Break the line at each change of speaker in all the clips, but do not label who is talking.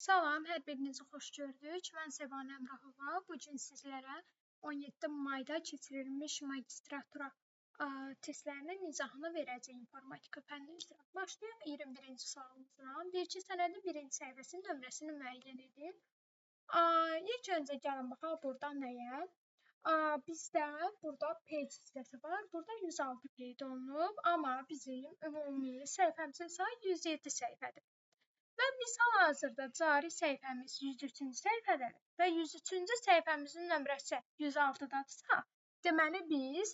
Salam, hər birinizi xoş gördük. Mən Səbinə Əmrahova. Bu gün sizlərə 17 mayda keçirilmiş magistratura testlərinin izahını verəcəyəm. İnformatika fənni üzrə. Başlayaq 21-ci sualımızla. Deyir ki, sənədin 1-ci səhifəsinin nömrəsini müəyyən edin. İlk öncə gəlin baxaq burada nəyə? Bizdə burada page hissəsi var. Burada 106 qeyd olunub, amma bizim ümumi səhifəmizin sayı 107 səhifədir. Və biz hal-hazırda cari səhifəmiz 103-cü səhifədədir və 103-cü səhifəmizin nömrəsi 106-dadırsa, deməli biz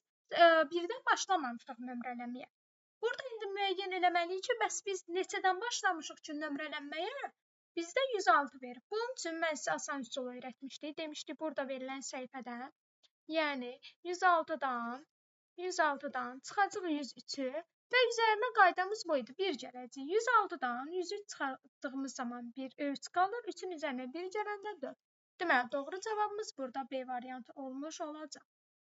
birdən başlamamışıq nömrələməyə. Burada indi müəyyən eləməliyik ki, bəs biz neçədən başlamışıq ki, nömrələnməyə? Bizdə 106 verir. Bunun üçün mən sizə asan üsul öyrətmişdik. Demişdik, burada verilən səhifədən, yəni 106-dan çıxacaq 103-ü və üzərinə qaydamız bu idi. 1 gələcək. 106-dan 103 çıxardığımız zaman 3 qalır. 3-ün üzərinə 1 gələndə 4. Deməli, doğru cavabımız burada B variantı olmuş olacaq.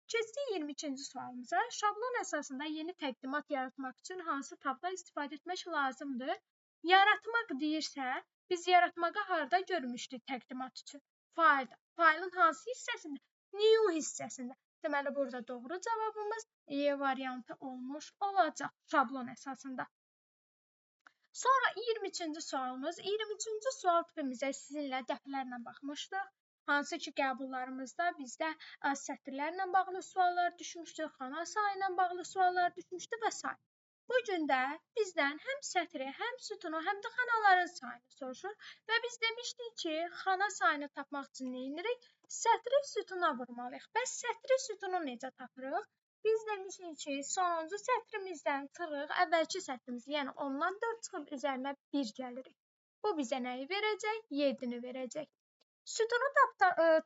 Keçdik 22-ci sualımıza. Şablon əsasında yeni təqdimat yaratmaq üçün hansı tabda istifadə etmək lazımdır? Yaratmaq deyirsə, biz yaratmağı harda görmüşdük təqdimat üçün? Faildə. Failin hansı hissəsində? New hissəsində. Deməli, burada doğru cavabımız E variantı olmuş olacaq şablon əsasında. Sonra 23-cü sualımız. 23-cü sual tipimizə sizinlə dəfələrlə baxmışdıq. Hansı ki, qəbullarımızda bizdə sətirlərlə bağlı suallar düşmüşdü, xana sayı ilə bağlı suallar düşmüşdü və s. Bu gün də bizdən həm sətri, həm sütunu, həm də xanaların sayını soruşur və biz demişdik ki, xana sayını tapmaq üçün nə edirik? Sətri sütuna vurmalıyıq. Bəs sətri sütunu necə tapırıq? Biz demişik ki, sonuncu sətrimizdən çıxırıq, əvvəlki sətrimiz, yəni ondan 4 çıxıb üzərinə 1 gəlirik. Bu bizə nəyi verəcək? 7-ni verəcək. Sütunu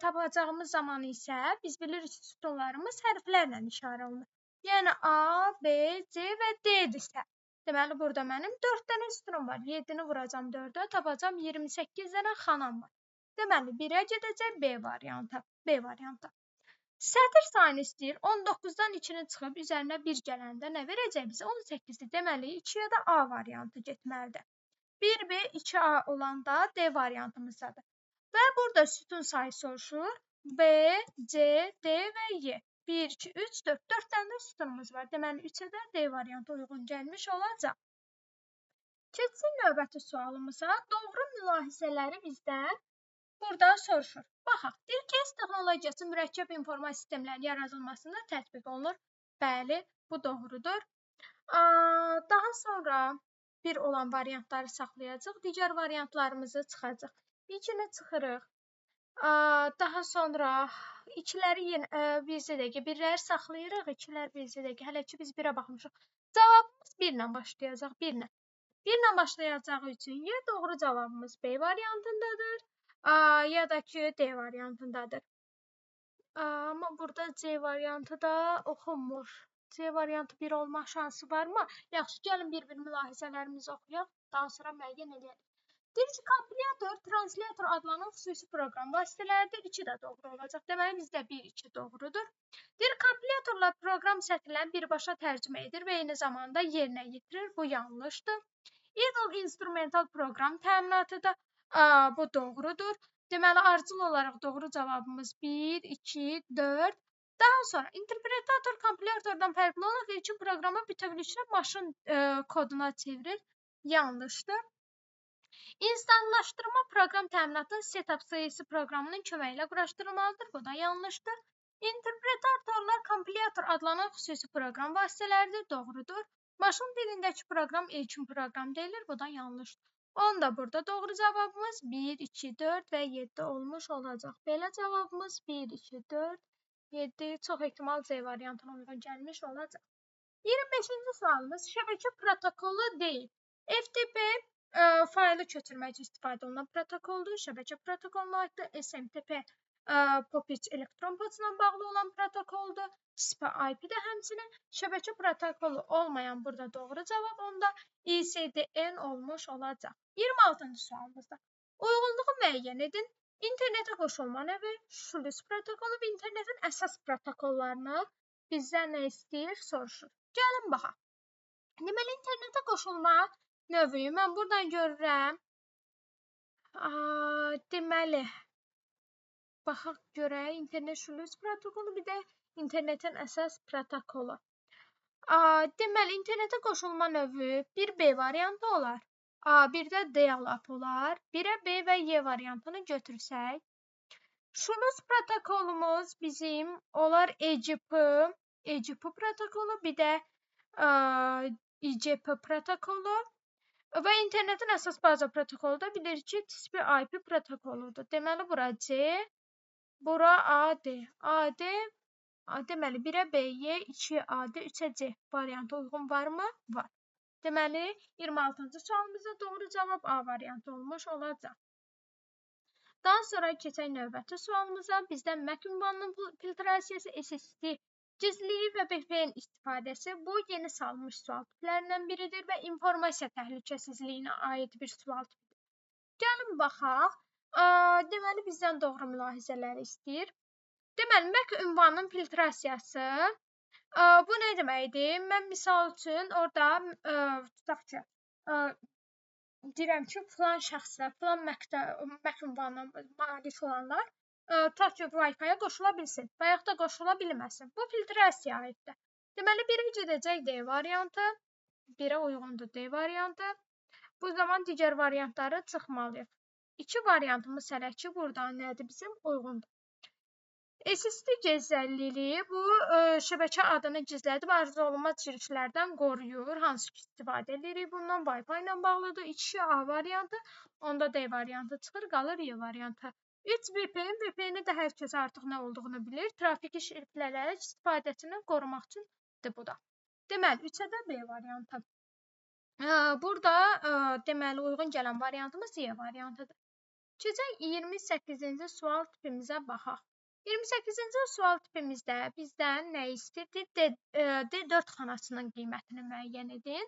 tapacağımız zaman isə biz bilirik ki, sütunlarımız hərflərlə işarə olunur. Yəni A, B, C və D-dirsə. Deməli, burada mənim 4 dənə sütunum var. 7-ni vuracam 4-ə, tapacam 28 dənə xanam var. Deməli, 1-ə gedəcək B variantı. Sətr sayını istəyir. 19-dan 2-ni çıxıb üzərinə 1 gələndə nə verəcək bizə? 18-dir. Deməli, 2-yə də A variantı getməlidir. 1B, 2A olanda D variantımızdadır. Və burada sütun sayı soruşur. B, C, D və Y. 1, 2, 3, 4. 4 dənə sütunumuz var. Deməli, 3-ə də D variantı uyğun gəlmiş olacaq. Keçsin növbəti sualımıza. Doğru mülahizələri bizdən burada soruşur. Baxaq, deyir ki, S texnologiyası mürəkkəb informasiya sistemlərinin yaradılmasında tətbiq olunur. Bəli, bu doğrudur. Daha sonra bir olan variantları saxlayacaq, digər variantlarımızı çıxacaq. İlkini çıxırıq. Daha sonra ikiləri yenə bircədəki, birləri saxlayırıq, ikilər bircədəki. Hələ ki biz 1-ə baxmışıq. Cavabımız 1 ilə başlayacaq, 1 ilə. 1 ilə başlayacağı üçün ya doğru cavabımız B variantındadır, ya da ki D variantındadır. Amma burada C variantı da oxunmur. C variantı 1 olma şansı varmı? Yaxşı, gəlin bir-bir mülahizələrimizi oxuyaq, daha sonra müəyyən edək. Deyir ki, kompilator, translator adlanan xüsusi proqram vasitələridir. 2 də doğru olacaq. Deməli, bizdə 1, 2 doğrudur. Deyir, kompilatorlar proqram sətirlərini birbaşa tərcümə edir və eyni zamanda yerinə yetirir. Bu yanlışdır. Idle instrumental proqram təminatıdır. Bu doğrudur. Deməli, ardıcıl olaraq doğru cavabımız 1, 2, 4. Daha sonra interpretator kompilatordan fərqli olaraq ilkin proqramı bütövlükdə maşın koduna çevirir. Yanlışdır. İnstalllaşdırma proqram təminatının setup sayısı proqramının köməyi ilə quraşdırılmalıdır. Bu da yanlışdır. İnterpretatorlar kompilator adlanan xüsusi proqram vasitələridir. Doğrudur. Maşın dilindəki proqram ilkin proqram deyilir. Bu da yanlışdır. Onda burada doğru cavabımız 1, 2, 4 və 7 olmuş olacaq. Belə cavabımız 1, 2, 4, 7 çox ehtimal C variantına uyğun gəlmiş olacaq. 25-ci sualımız şəbəkə protokolu deyil. FTP faylı köçürmək üçün istifadə olunan protokoldur. Şəbəkə protokoluna aiddir. SMTP POP3 elektron poçtuna bağlı olan protokoldur. IP də həmçinin şəbəkə protokolu olmayan burada doğru cavab onda ICDN olmuş olacaq. 26-cı sualımızda. Uyğunluğu müəyyən edin. İnternetə qoşulma növü, şlüs protokolu və internetin əsas protokollarını bizdən nə istəyir, soruşur. Gəlin baxaq. Deməli, internetə qoşulma növü mən buradan görürəm. Deməli, baxaq görək internet şlüz protokolu, bir də internetin əsas protokolu. Deməli, internetə qoşulma növü bir B variantı olar. Bir də dial-up olar. Birə B və Y variantını götürsək, şlüz protokolumuz bizim olar EGP protokolu, bir də IGP protokolu və internetin əsas baza protokolu da bilirik ki, TCP/IP protokoludur. Deməli, bura C, bura AD. Deməli, 1-ə B, Y, 2-yə AD, 3-ə C variantı uyğun varmı? Var. Deməli, 26-cı sualımızda doğru cavab A variantı olmuş olacaq. Daha sonra keçək növbəti sualımıza. Bizdən MAC ünvanının filtrasiyası, SSD gizliliyi və VPN istifadəsi bu yeni salınmış sual tiplərindən biridir və informasiya təhlükəsizliyinə aid bir sual tipidir. Gəlin baxaq. Deməli, bizdən doğru mülahizələri istəyir. Deməli, MAC ünvanının filtrasiyası bu nə deməkdir? Mən misal üçün orada tutaq ki, deyirəm ki, filan şəxslə, filan MAC ünvanına malik olanlar tutaq ki, Wi-Fi-yə qoşula bilsin və yaxud da qoşula bilməsin. Bu filtrasiyaya aiddir. Deməli, birə gedəcək D variantı, birə uyğundur D variantı. Bu zaman digər variantları çıxmalıyıq. 2 variantımız hələ ki, burada nədir bizim? Uyğundur. SSD gizliliyi bu şəbəkə adını gizlədib arzu olunmaz girişlərdən qoruyur. Hansı ki, istifadə edirik bundan? Wi-Fi ilə bağlıdır. 2 A variantı, onda D variantı çıxır, qalır Y variantı. 3 VPN, VPN-i də hər kəs artıq nə olduğunu bilir. Trafiki şifrələrək istifadəsini qorumaq üçündür bu da. Deməli, 3-ə də B variantı. Burada deməli uyğun gələn variantımız Y variantıdır. Keçək 28-ci sual tipimizə baxaq. 28-ci sual tipimizdə bizdən nə istəyir? D4 xanasının qiymətini müəyyən edin.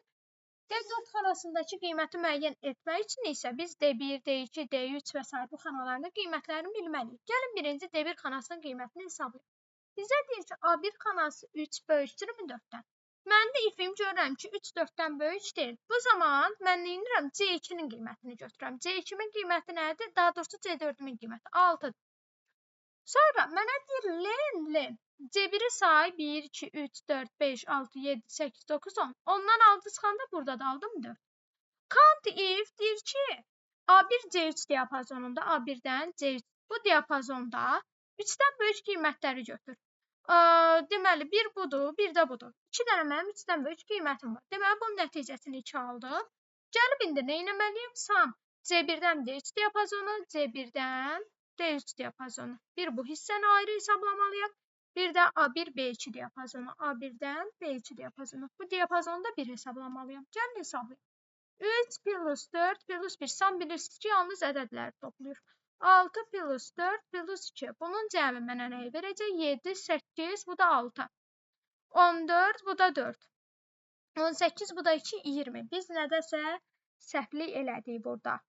D4 xanasındakı qiyməti müəyyən etmək üçün isə biz D1, D2, D3 və s. bu xanaların qiymətlərini bilməliyik. Gəlin birinci D1 xanasının qiymətini hesablayaq. Bizə deyir ki, A1 xanası 3 böyükdür 4-dən. Mən də ifim görürəm ki, 3 4-dən böyük deyil. Bu zaman mən nə edirəm? C2-nin qiymətini götürürəm. C2-min qiyməti nədir? Daha doğrusu C4-ün qiyməti 6-dır. Sonra mənə deyir, len. C1-i say, 1, 2, 3, 4, 5, 6, 7, 8, 9, 10. Ondan 6 çıxanda burada da aldım 4. Count if deyir ki, A1 C3 diapazonunda, A1-dən C3 bu diapazonda 3-dən böyük qiymətləri götür. Deməli, bir budur, bir də budur. 2 dənə mənim 3-dən böyük qiymətim var. Deməli, bunun nəticəsini 2 aldım. Gəlib indi nə etməliyəm? Sam C1-dən D3 diapazonu, C1-dən D3 diapazonu. Bir bu hissəni ayrı hesablamalıyam. Bir də A1 B2 diapazonu, A1-dən B2 diapazonu. Bu diapazonu da bir hesablamalıyam. Gəlin hesablayım. 3 plus 4 plus 1. Sam bilirsiniz ki, yalnız ədədləri toplayır. 6 plus 4 plus 2. Bunun cəmi mənə nəyi verəcək? 7, 8, bu da 6. 14, bu da 4. 18, bu da 2, 20. Biz nədəsə səhvlik elədik burada.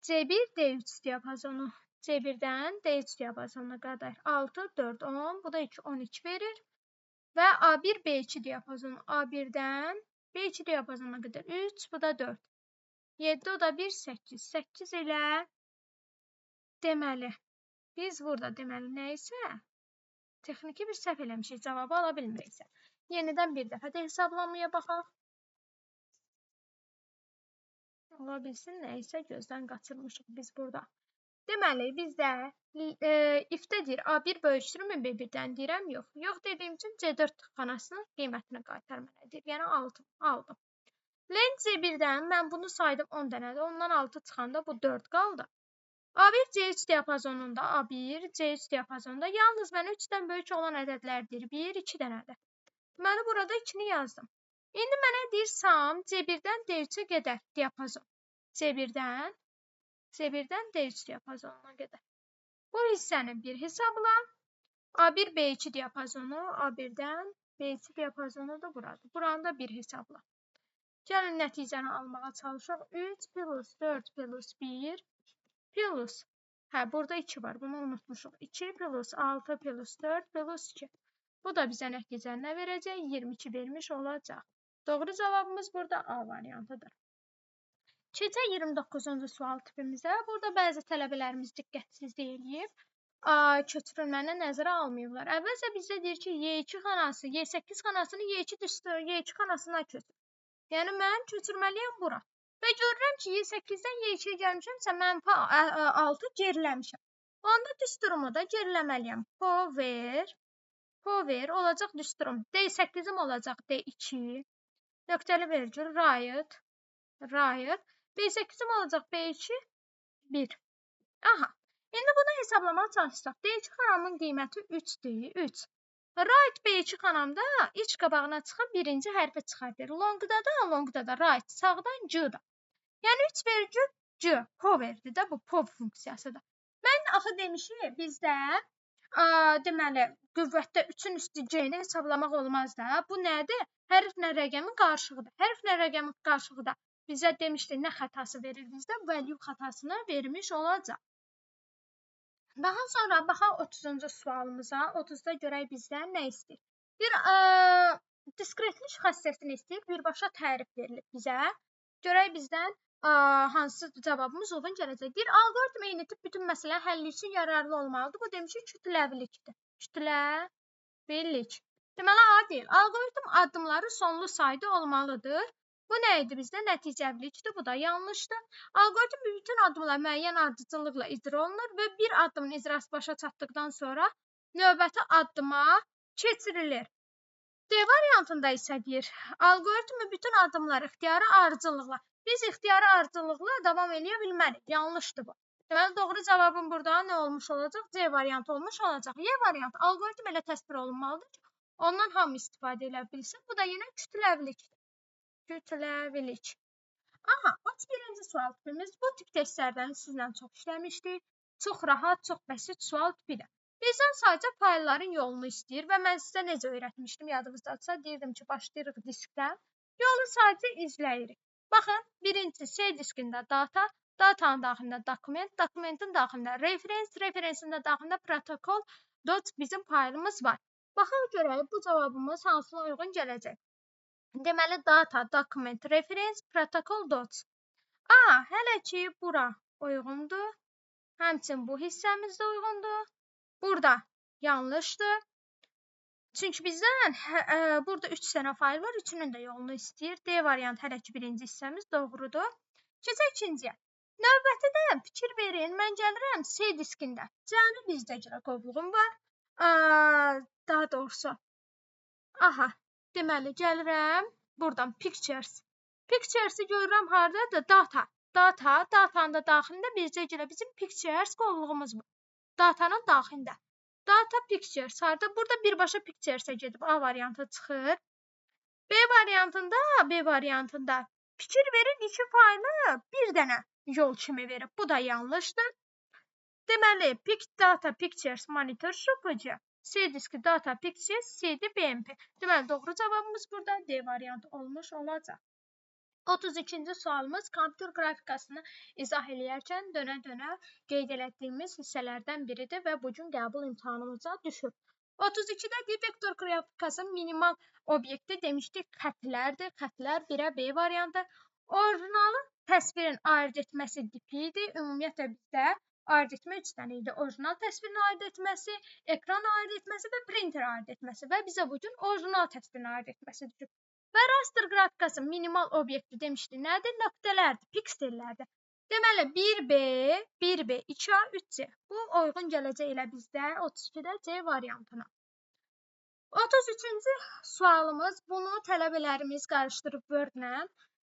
C1, D3 diapazonu. C1-dən D3 diapazonuna qədər. 6, 4, 10, bu da 2, 12 verir. Və A1, B2 diapazonu. A1-dən B2 diapazonuna qədər. 3, bu da 4. 7, o da 1, 8. 8 ilə deməli, biz burada deməli nə isə texniki bir səhv eləmişik, cavabı ala bilmiriksə. Yenidən bir dəfə də hesablamaya baxaq. Ola bilsin, nə isə gözdən qaçırmışıq biz burada. Deməli, bizdə if-də deyir, A1 böyükdürmü B1-dən deyirəm, yox. Yox dediyim üçün C4 xanasının qiymətini qaytar mənə deyir, yəni 6 aldım. Len C1-dən mən bunu saydım 10 dənədir, ondan 6 çıxanda bu 4 qaldı. A1 C3 diapazonunda, A1 C3 diapazonunda yalnız mənə 3-dən böyük olan ədədlərdir. 1, 2 dənədir. Deməli, burada 2-ni yazdım. İndi mənə deyir, sam C1-dən D3-ə gedər diapazon. C1-dən D3 diapazonuna gedər. Bu hissəni bir hesabla. A1 B2 diapazonu, A1-dən B2 diapazonu da buradır. Buranı da bir hesabla. Gəlin nəticəni almağa çalışaq. 3 plus 4 plus 1 plus, burada 2 var, bunu unutmuşuq. 2 plus 6 plus 4 plus 2. Bu da bizə nəticəni nə verəcək? 22 vermiş olacaq. Doğru cavabımız burada A variantıdır. Keçək 29-cu sual tipimizə. Burada bəzi tələbələrimiz diqqətsizlik eləyib. Köçürülməni nəzərə almayıblar. Əvvəlcə bizdə deyir ki, Y2 xanası, Y8 xanasını Y2 xanasına köçür. Yəni mən köçürməliyəm bura. Və görürəm ki, Y8-dən Y2-yə gəlmişəmsə, -6 geriləmişəm. Onda düz durumu da geriləməliyəm. Power olacaq düz durum. D8-im olacaq D2. Nöqtəli vergül, right. B8-im olacaq B2, 1. Aha. İndi bunu hesablamaq çalışsaq. D2 xanamın qiyməti 3-dür, 3. Right B2 xanamda iç qabağına çıxan birinci hərfi çıxardır. Longda da right, sağdan G-da. Yəni 3 vergül G, powerdir də, bu power funksiyasıdır. Mən axı demişik, bizdə deməli, qüvvətdə 3-ün üstü G-ni hesablamaq olmaz da. Bu nədir? Hərflə rəqəmin qarşılığıdır. Hərflə rəqəmin qarşılığı da bizə demişdi, nə xətası verir bizdə? Value xətasını vermiş olacaq. Daha sonra baxaq 30-cu sualımıza. 30-da görək bizdən nə istəyir? Bir diskretlik xassəsini istəyir. Birbaşa tərif verilib bizə. Görək bizdən hansı cavabımız uyğun gələcək. Bir alqoritm eyni tip bütün məsələ həlli üçün yararlı olmalıdır. Bu demişik kütləvilikdir. Kütləvilik. Deməli, A deyil. Alqoritm addımları sonlu sayda olmalıdır. Bu nə idi bizdə? Nəticəvilikdir. Bu da yanlışdır. Alqoritm bütün addımlar müəyyən ardıcıllıqla icra olunur və bir addımın icrası başa çatdıqdan sonra növbəti addıma keçirilir. D variantında isə deyir, alqoritmi bütün addımlar ixtiyari ardıcıllıqla. Biz ixtiyari ardıcıllıqla davam edə bilmərik. Yanlışdır bu. Deməli, doğru cavabım burada nə olmuş olacaq? C variantı olmuş olacaq. Y variantı alqoritm elə təsvir olunmalıdır ki, ondan hamı istifadə edə bilsin. Bu da yenə kütləvilikdir. Kütləvilik. Aha, 31-ci sual tipimiz. Bu tip testlərdən sizlə çox işləmişdik. Çox rahat, çox bəsit sual tipidir. Bizdən sadəcə faylların yolunu istəyir və mən sizə necə öyrətmişdim, yadınızdadsa, deyirdim ki, başlayırıq diskdən. Yolu sadəcə izləyirik. Baxın, birincisi C diskində data, datanın daxilində dokument, dokumentin daxilində referensin də daxilində protokol, bizim faylımız var. Baxın, görək, bu cavabımız hansına uyğun gələcək. Deməli, data, document, reference, protokol, dots. Hələ ki, bura uyğundur. Həmçin bu hissəmiz də uyğundur. Burada yanlışdır. Çünki bizdən burada 3 dənə fayl var, üçünün də yolunu istəyir. D variant hələ ki, birinci hissəmiz doğrudur. Keçək ikinciyə. Növbətidə fikir verin, mən gəlirəm C diskində. C-ni bizdə qovluğum var. Daha doğrusu. Aha. Deməli, gəlirəm buradan Pictures. Pictures-i görürəm haradadır? Data. Datanın da daxilində bizcə görə bizim Pictures qovluğumuz var. Datanın daxilində. Data Pictures harada? Burada birbaşa Pictures-ə gedib A variantı çıxır. B variantında fikir verin, iki faylı bir dənə yol kimi verib. Bu da yanlışdır. Deməli, Data Pictures Monitor şupıcı. C diski Data Pictures, CD BMP. Deməli, doğru cavabımız burada D variantı olmuş olacaq. 32-ci sualımız kompüter qrafikasını izah eləyərkən dönə-dönə qeyd etdiyimiz hissələrdən biridir və bu gün qəbul imtahanımıza düşür. 32-də vektor qrafikasının minimal obyekti demişdik xətlərdir. Xətlər 1-ə B variantı. Orijinalı təsvirin ayırd etməsi tipi idi. Ümumiyyətlə bizdə ayırd etmə 3 dənə idi. Orijinal təsvirin ayırd etməsi, ekran ayırd etməsi və printer ayırd etməsi və bizə bu gün orijinal təsvirin ayırd etməsi düşür. Və raster qrafikasının minimal obyekti demişdik. Nədir? Nöqtələrdir, piksellərdir. Deməli, 1B, 2A, 3C. Bu uyğun gələcək elə bizdə 32-də C variantına. 33-cü sualımız, bunu tələbələrimiz qarışdırıb Word-lə.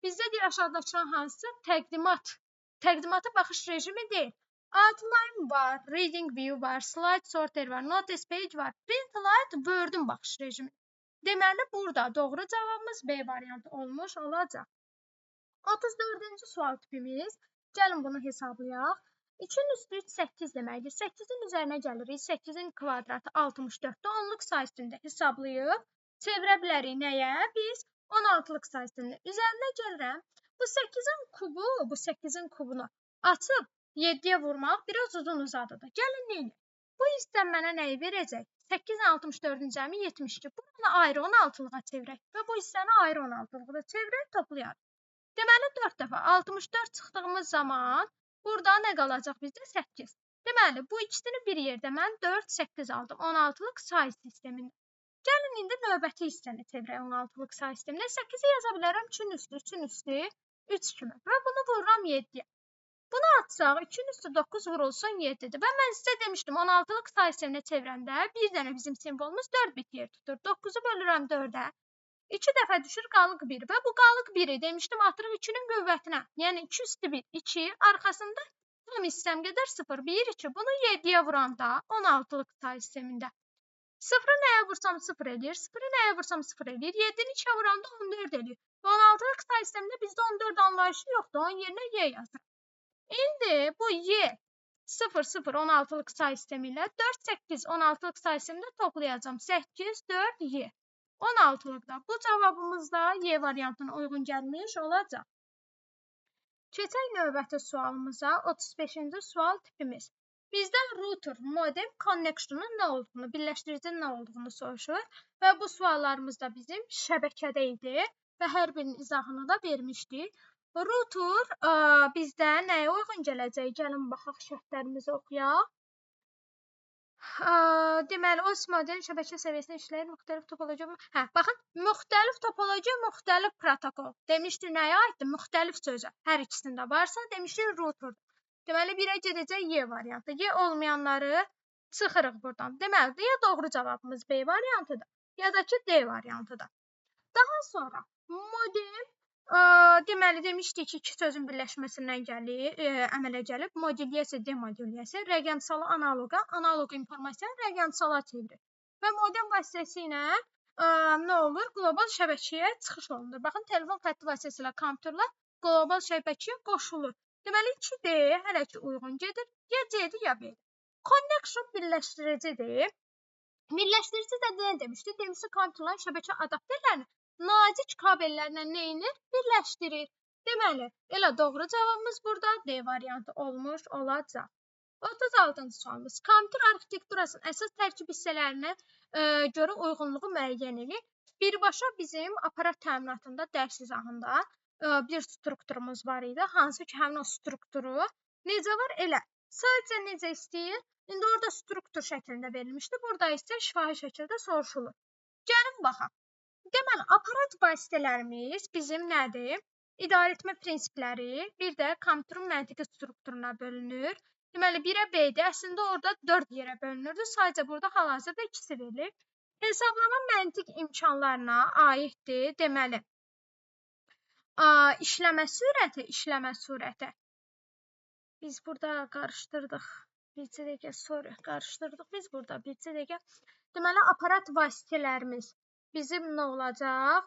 Bizdə deyir, aşağıdakıdan hansı təqdimata baxış rejimi deyil. Outline var, reading view var, slide sorter var, notice page var. Print Word-ün baxış rejimi. Deməli, burada doğru cavabımız B variantı olmuş olacaq. 34-cü sual tipimiz. Gəlin bunu hesablayaq. 2-nin üstü 3, 8 deməkdir. 8-in üzərinə gəlirik. 8-in kvadratı 64-də 10-luq say üstündə hesablayıb çevirə bilərik nəyə? Biz 16-lıq say üstündə üzərinə gəlirəm. Bu 8-in kubunu açıb 7-yə vurmaq biraz uzun uzadıdır. Gəlin neyin? Bu hissdən mənə nəyi verəcək? 8-in 64-ün cəmi 72. Bunu ayrı 16-lığa çevirək və bu hissəni ayrı 16-lığa çevirək, toplayarıq. Deməli 4 dəfə 64 çıxdığımız zaman burada nə qalacaq bizdə? 8. Deməli bu ikisini bir yerdə mən 4, 8 aldım. 16-lıq say sistemində. Gəlin indi növbəti hissəni çevirək 16-lıq say sisteminə. 8-i yaza bilərəm 3-ün üstü 3 kimi və bunu vururam 7-yə. Bunu atsaq 2-ün üstü 9 vurulsun 7-dir. Və mən sizə demişdim 16-lıq say sisteminə çevirəndə bir dənə bizim simvolumuz 4 bit yer tutur. 9-u bölürəm 4-ə. 2 dəfə düşür qalıq 1 və bu qalıq 1-i demişdim atırıq 2-nin qüvvətinə. Yəni 2 üstü 1, 2, arxasında tam hissəm qədər 0, 1, 2. Bunu 7-yə vuranda 16-lıq say sistemində. 0-ı nəyə vursam 0 eləyir, 0-ı nəyə vursam 0 eləyir, 7-ni 2-yə vuranda 14 eləyir. 16-lıq say sistemində bizdə 14 anlayışı yoxdur, onun yerinə y yazırıq. İndi bu y 0, 0, 16-lıq say sistemi ilə 4, 8, 16-lıq say sistemində toplayacağım. 8, 4, y. 16-lıqda bu cavabımız da y variantına uyğun gəlmiş olacaq. Keçək növbəti sualımıza, 35-ci sual tipimiz. Bizdə router, modem, connection'un nə olduğunu, birləşdiricinin nə olduğunu soruşur və bu suallarımız da bizim şəbəkədə idi və hər birinin izahını da vermişdik. Router bizdə nəyə uyğun gələcək? Gəlin baxaq şərtlərimizi oxuyaq. Deməli, OS model şəbəkə səviyyəsində işləyir, müxtəlif topologiya. Baxın, müxtəlif topologiya, müxtəlif protokol. Demişdik nəyə aiddir? Müxtəlif sözə. Hər ikisində varsa, demişdik router. Deməli, birə gedəcək Y variantı. Y olmayanları çıxırıq buradan. Deməli, ya doğru cavabımız B variantıdır, ya da ki D variantıdır. Daha sonra modem, deməli, demişdik ki, iki sözün birləşməsindən əmələ gəlib. Modulyasiya, demodulyasiya, rəqəmsalı analoqa, analoq informasiyanı rəqəmsala çevirir. Və modem vasitəsilə nə olur? Qlobal şəbəkəyə çıxış olunur. Baxın, telefon xətti vasitəsilə kompüterlər qlobal şəbəkəyə qoşulur. Deməli, 2D hələ ki uyğun gedir. Ya C-dir, ya B-dir. Connection birləşdiricidir. Birləşdirici də nə demişdi? Demişdi, kompüterlərin şəbəkə adapterlərini nazik kabellərlə nə edir? Birləşdirir. Deməli, elə doğru cavabımız burada D variantı olmuş olacaq. 36-cı sualımız. Kompüter arxitekturasının əsas tərkib hissələrinə görə uyğunluğu müəyyən edir. Birbaşa bizim aparat təminatında dərs izahında bir strukturumuz var idi. Hansı ki, həmin o strukturu necə var? Elə. Sadəcə necə istəyir? İndi orada struktur şəklində verilmişdi. Burada isə şifahi şəkildə soruşulur. Gəlin baxaq. Deməli, aparat vasitələrimiz bizim nədir? İdarəetmə prinsipləri, bir də kompüterin məntiqi strukturuna bölünür. Deməli, 1-ə B-dir. Əslində orada 4 yerə bölünürdü. Sadəcə burada hal-hazırda ikisi verilir. Hesablama məntiq imkanlarına aiddir. Deməli, işləmə sürəti. Biz burada qarışdırdıq. Bircə dəqiqə, sorry, qarışdırdıq. Biz burada bircə dəqiqə. Deməli, aparat vasitələrimiz bizim nə olacaq?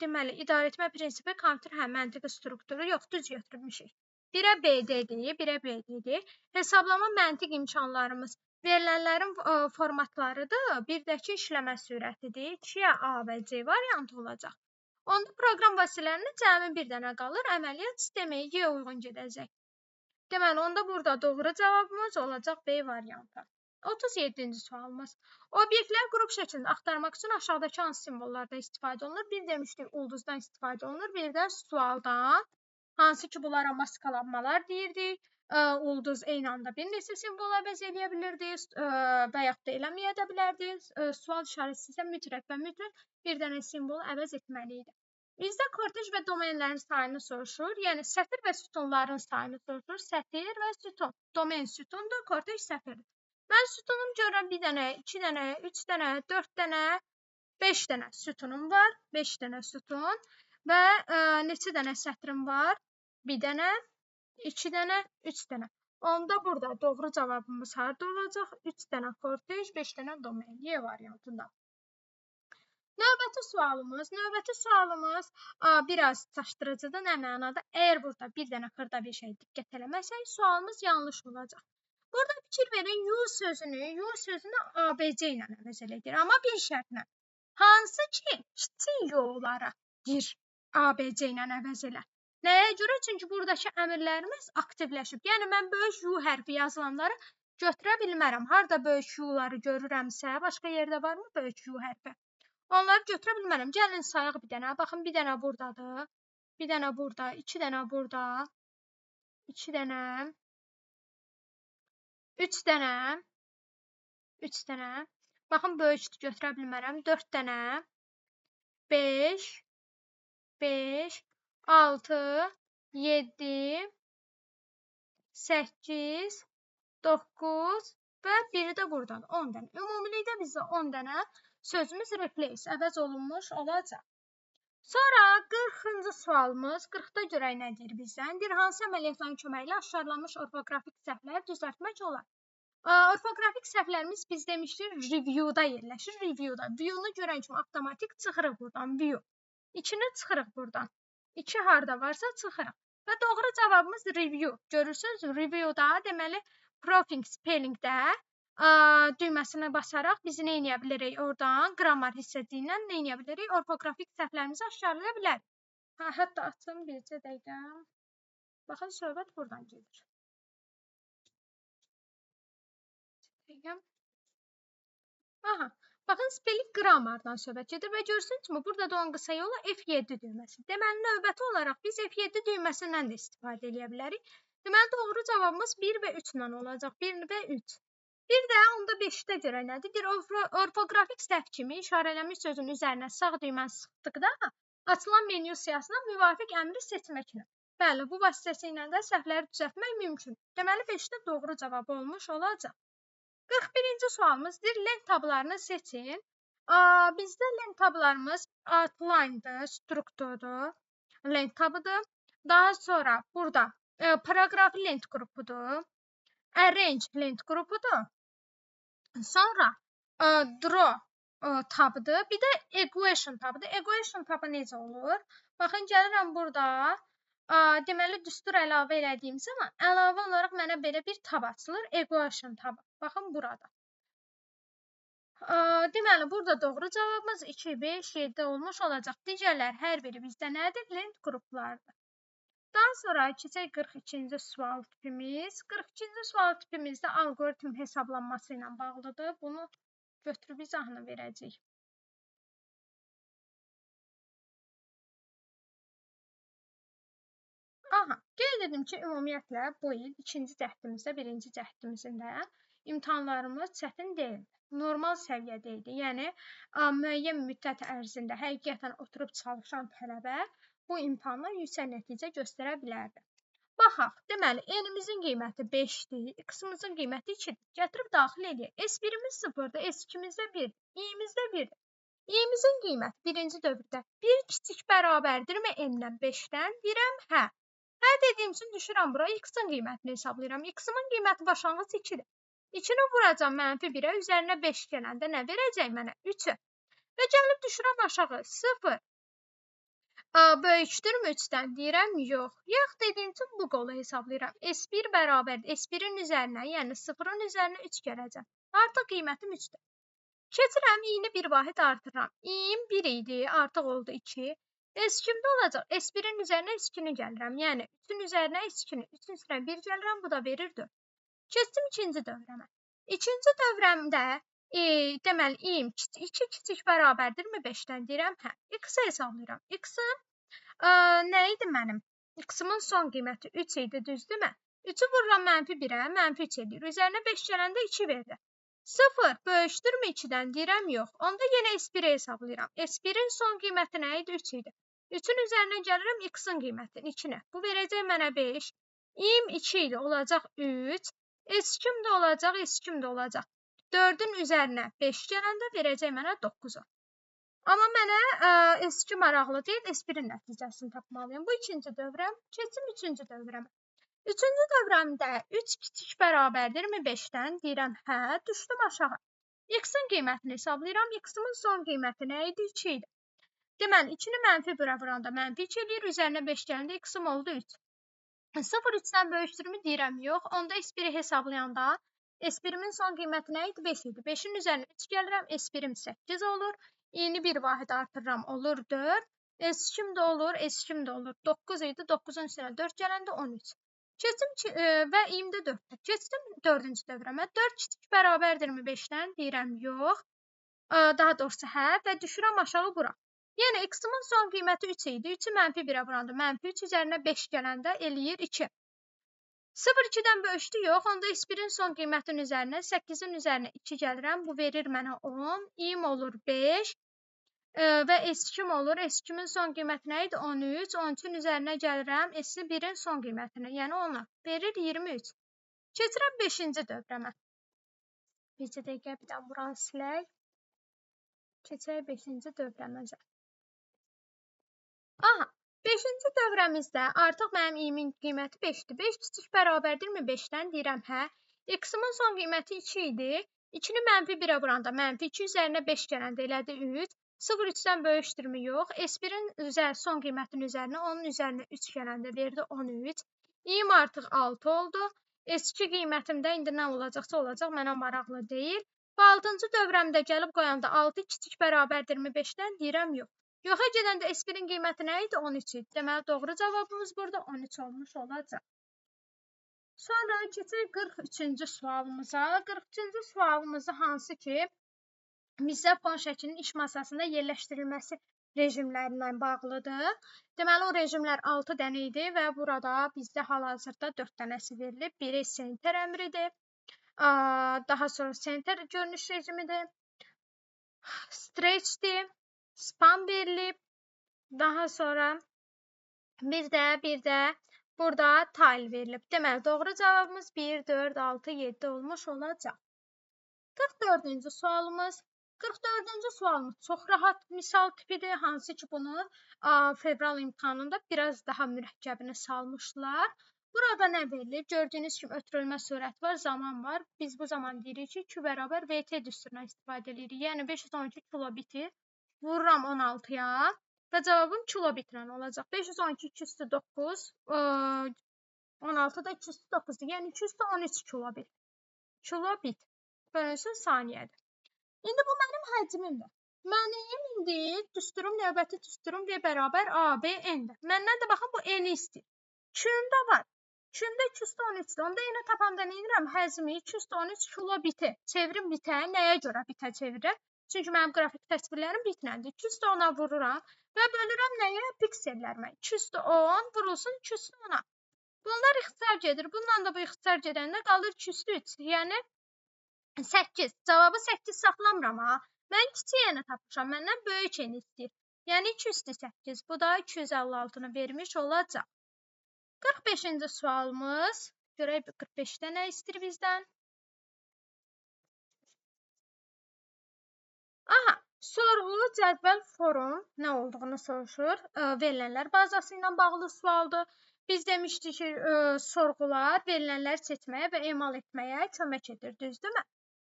Deməli, idarəetmə prinsipi, kompüter məntiqi strukturu yox, düz götürmüşük. 1-ə B-dir. Hesablama məntiq imkanlarımız verilənlərin formatlarıdır. Bir də ki, işləmə sürətidir. 2-yə A və C variantı olacaq. Onda proqram vasitələrində cəmi bir dənə qalır. Əməliyyat sistemi Y uyğun gedəcək. Deməli, onda burada doğru cavabımız olacaq B variantı. 37-ci sualımız. Obyektlər qrup şəklində axtarmaq üçün aşağıdakı hansı simvollardan istifadə olunur? Bir demişdik, ulduzdan istifadə olunur. Bir də sualdan, hansı ki, bunlara maskalanmalar deyirdik. Ulduz eyni anda bir neçə simvola əvəz eləyə bilirdik və yaxud da eləməyə də bilərdik. Sual işarəsi isə mütləq və mütləq bir dənə simvolu əvəz etməli idi. Bizdə kortej və domenlərin sayını soruşur. Yəni, sətir və sütunların sayını soruşur. Sətir və sütun. Domen sütundur, kortej sətirdir. Mən sütunum görürəm 1 dənə, 2 dənə, 3 dənə, 4 dənə, 5 dənə sütunum var. 5 dənə sütun və neçə dənə sətrim var? 1 dənə, 2 dənə, 3 dənə. Onda burada doğru cavabımız harada olacaq? 3 dənə kortej, 5 dənə domen. Y variantında. Növbəti sualımız biraz çaşdırıcıdır. Nə mənada? Əgər burada bir dənə xırda bir şey diqqət eləməsək, sualımız yanlış olacaq. Burada fikir verin, U sözünü ABC ilə əvəz edir. Amma bir şərtlə. Hansı ki, kiçik yollara bir ABC ilə əvəz elə. Nəyə görə? Çünki buradakı əmrlərimiz aktivləşib. Yəni, mən böyük U hərfi yazılanları götürə bilmərəm. Harada böyük U-ları görürəmsə, başqa yerdə varmı böyük U hərfi? Onları götürə bilmərəm. Gəlin sayaq bir dənə. Baxın, bir dənə buradadır. Bir dənə burada, 2 dənə burada, 2 dənə, 3 dənə, 3 dənə. Baxın, böyük götürə bilmərəm. 4 dənə, 5, 5, 6, 7, 8, 9 və biri də buradan 10 dənə. Ümumilikdə bizdə 10 dənə sözümüz replace, əvəz olunmuş olacaq. Sonra 40-cı sualımız, 40-da görək nə deyir bizdən? Deyir, hansı əməliyyatların köməyi ilə aşağılanmış orfoqrafik səhvləri düzəltmək olar? Orfoqrafik səhvlərimiz biz demişdik review-da yerləşir. Review-da. View-nu görən kimi avtomatik çıxırıq buradan. View. 2-ni çıxırıq buradan. 2 harda varsa çıxırıq. Və doğru cavabımız review. Görürsünüz, review-da deməli proofing spelling-də düyməsini basaraq biz nə edə bilərik? Oradan qramar hissəsi ilə nə edə bilərik? Orfoqrafik səhvlərimizi aşkarlaya bilərik. Hətta açım bircə dəqiqə. Baxın, söhbət buradan gedir. Aha, baxın, spelling qramardan söhbət gedir və görürsünüz ki, burada da onun qısa yolu F7 düyməsi. Deməli, növbəti olaraq biz F7 düyməsindən də istifadə edə bilərik. Deməli, doğru cavabımız 1 və 3 ilə olacaq. 1 və 3. Bir də onda 5-də görə nədir? Deyir, orfoqrafik səhv kimi işarələnmiş sözün üzərinə sağ düyməni sıxdıqda açılan menyu siyahısına müvafiq əmri seçməklə. Bəli, bu vasitəsilə də səhvləri düzəltmək mümkün. Deməli, 5-də doğru cavab olmuş olacaq. 41-ci sualımız deyir, lent tablarını seçin. Bizdə lent tablarımız outline-dır, strukturdur, lent tabıdır. Daha sonra burada paragraf lent qrupudur, arrange lent qrupudur. Sonra draw tabıdır. Bir də equation tabıdır. Equation tabı necə olur? Baxın, gəlirəm burada. Deməli, düstur əlavə elədiyim zaman əlavə olaraq mənə belə bir tab açılır. Equation tabı. Baxın, burada. Deməli, burada doğru cavabımız 2, 5, 7 olmuş olacaq. Digərlər hər biri bizdə nədir? Lent qruplardır. Daha sonra keçək 42-ci sual tipimiz. 42-ci sual tipimizdə alqoritm hesablanması ilə bağlıdır. Bunu götürüb izahını verəcəyik. Aha, qeyd edim ki, ümumiyyətlə bu il 2-ci cəhdimizdə, 1-ci cəhdimizdə imtahanlarımız çətin deyildi. Normal səviyyədə idi. Yəni, müəyyən müddət ərzində həqiqətən oturub çalışan tələbə bu imtahanla yüksək nəticə göstərə bilərdi. Baxaq, deməli, n-imizin qiyməti 5-dir, x-imizin qiyməti 2-dir. Gətirib daxil edək. S1-imiz 0-dır, S2-imizdə 1-dir, i-imizdə 1-dir. i-imizin qiyməti birinci dövrdə 1 kiçik bərabərdirmi n-dən 5-dən? Deyirəm, hə. Hə dediyim üçün düşürəm bura, x-in qiymətini hesablayıram. X-imin qiyməti başlanğıc 2-dir. 2-ni vuracam mənfi 1-ə, üzərinə 5 gələndə nə verəcək mənə? 3-ü. Və gəlib düşürəm aşağı, 0. Böyükdürmü 3-dən? Deyirəm, yox. Yox dediyim üçün bu qolu hesablayıram. S1 bərabərdir. S1-in üzərinə, yəni 0-ın üzərinə 3 gələcəm. Artıq qiymətim 3-dür. Keçirəm, i-ni bir vahid artırıram. i-im 1 idi, artıq oldu 2. S2-də olacaq. S1-in üzərinə S2-ni gəlirəm. Yəni 3-ün üzərinə S2-ni. 3-ün üstünə 1 gəlirəm, bu da verir 4. Keçdim ikinci dövrəmə. İkinci dövrəmdə deməli, i-im 2 kiçik bərabərdirmi 5-dən? Deyirəm, hə. X-i hesablayıram. X-ın nə idi mənim? X-imin son qiyməti 3 idi, düzdürmü? 3-ü vururam mənfi 1-ə, mənfi 3 edir. Üzərinə 5 gələndə 2 verir. 0 böyükdürmü 2-dən? Deyirəm, yox. Onda yenə S1-i hesablayıram. S1-in son qiyməti nə idi? 3 idi. 3-ün üzərinə gəlirəm X-in qiymətini 2-nə. Bu verəcək mənə 5. i-im 2 idi, olacaq 3. S2-im də olacaq, S2-im də olacaq. 4-ün üzərinə 5 gələndə verəcək mənə 9-u. Amma mənə S2 maraqlı deyil, S1-in nəticəsini tapmalıyım. Bu ikinci dövrəm. Keçim üçüncü dövrəmə. Üçüncü dövrəmdə 3 kiçik bərabərdirmi 5-dən? Deyirəm, hə, düşdüm aşağı. X-in qiymətini hesablayıram. X-imin son qiyməti nə idi? 2 idi. Deməli, 2-ni mənfi 1-ə vuranda mənfi 2 edir. Üzərinə 5 gələndə X-im oldu 3. 0 3-dən böyükdürmü? Deyirəm, yox. Onda S1-i hesablayanda S1-imin son qiyməti nə idi? 5 idi. 5-in üzərinə 3 gəlirəm. S1-im 8 olur. i-ni bir vahid artırıram, olur 4. S2-im də olur, S2-im də olur. 9 idi. 9-un üstünə 4 gələndə 13. Keçdim və i-imdə 4-dür. Keçdim 4-cü dövrəmə. 4 kiçik bərabərdirmi 5-dən? Deyirəm, yox. Daha doğrusu, hə və düşürəm aşağı bura. Yəni x-in son qiyməti 3 idi. 3-ü -1-ə vurandı. -3 üzərinə 5 gələndə eləyir 2. 0-2-dən bölüşdü yox. Onda s1-in son qiymətinin üzərinə 8-in üzərinə 2 gəlirəm. Bu verir mənə 10. İm olur 5. Və S2 olur. S2-min son qiyməti nə idi? 13. 13-ün üzərinə gəlirəm. S1-in son qiymətini, yəni 10 verir 23. Keçirəm 5-ci dövrəmə. Bircə dəqiqə bir daha buranı silək. Keçək 5-ci dövrəməcə. Aha, 5-ci dövrəmizdə artıq mənim i-min qiyməti 5-dir. 5 kiçik bərabərdirmi 5-dən? Deyirəm, hə. X-imin son qiyməti 2 idi. 2-ni -1-ə vuranda -2 üzərinə 5 gələndə elədi 3. 0-3-dən bölüşdürmü yox. S1-in son qiymətinin üzərinə, onun üzərinə 3 gələndə verdi 13. İm artıq 6 oldu. S2 qiymətimdə indi nə olacaqsa olacaq, mənə maraqlı deyil. Bu 6-cı dövrəmdə gəlib qoyanda 6 kiçik bərabərdirmi 5-dən? Deyirəm, yox. Yoxa gedəndə S1-in qiyməti nə idi? 13 idi. Deməli, doğru cavabımız burada 13 olmuş olacaq. Sonra keçək 43-cü sualımıza. 43-cü sualımızı hansı ki, bizə fon şəklinin iş masasında yerləşdirilməsi rejimlərindən bağlıdır. Deməli, o rejimlər 6 dənə idi və burada bizdə hal-hazırda 4 dənəsi verilib. Biri center əmridir. Daha sonra center görünüş rejimidir. Stretchdir. Span verilib. Daha sonra bir də burada tile verilib. Deməli, doğru cavabımız 1, 4, 6, 7 olmuş olacaq. 44-cü sualımız. 44-cü sualımız çox rahat misal tipidir. Hansı ki, bunu fevral imtahanında biraz daha mürəkkəbini salmışlar. Burada nə verilir? Gördüyünüz kimi ötürülmə sürəti var, zaman var. Biz bu zaman deyirik ki, Q bərabər VT düsturundan istifadə edirik. Yəni 512 kilobiti vururam 16-ya və cavabım kilobitlə olacaq. 512 2 üstü 9, 16 da 2 üstü 9-dur. Yəni 2 üstü 13 kilobit. Kilobit bölünsün saniyədir. İndi bu mənim həcmimdir. Mənim indi düsturum, növbəti düsturum V bərabər AB N-dir. Məndən də baxın, bu N-i istəyir. Q-da var. Q-da 2 üstü 13-dür. Onda yenə tapanda nə edirəm? Həzmi 2 üstü 13 kilobiti. Çevirim bitə. Nəyə görə bitə çevirir? Çünki mənim qrafik təsvirlərim bitləndir. 2 üstü 10-a vururam və bölürəm nəyə? Piksellərimə. 2 üstü 10 vurulsun 2 üstü 10-a. Bunlar ixtisar gedir. Bununla da bu ixtisar gedəndə qalır 2 üstü 3. Yəni 8. Cavabı 8 saxlamıram ha. Mən kiçik yenə tapmışam. Məndən böyük yenə istəyir. Yəni 2 üstü 8. Bu da 256-nı vermiş olacaq. 45-ci sualımız. Görək 45-də nə istəyir bizdən? Aha, sorğu, cədvəl, forum nə olduğunu soruşur. Verilənlər bazası ilə bağlı sualdır. Biz demişdik ki, sorğular verilənləri seçməyə və emal etməyə kömək edir, düzdürmü?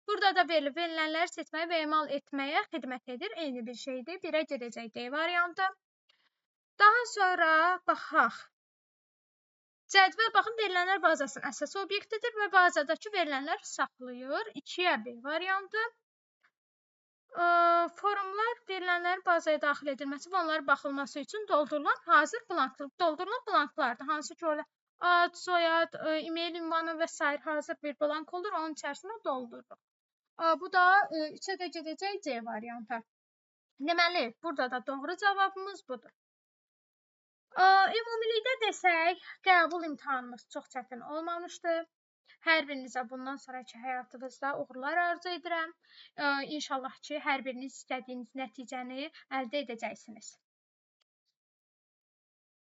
Burada da verilənləri seçməyə və emal etməyə xidmət edir. Eyni bir şeydir. 1-ə gedəcək D variantı. Daha sonra baxaq. Cədvəl, baxın, verilənlər bazasının əsas obyektidir və bazadakı verilənlər saxlayır. 2-yə B variantı. Forumlar verilənlərin bazaya daxil edilməsi və onlara baxılması üçün doldurulan hazır blanklardır. Hansı ki, orada ad, soyad, e-mail ünvanı və s. hazır bir blank olur. Onun içərisində doldururuq. Bu da 3-ə də gedəcək C variantı. Deməli, burada da doğru cavabımız budur. Ümumilikdə desək, qəbul imtahanımız çox çətin olmamışdı. Hər birinizə bundan sonraki həyatınızda uğurlar arzu edirəm. İnşallah ki, hər biriniz istədiyiniz nəticəni əldə edəcəksiniz.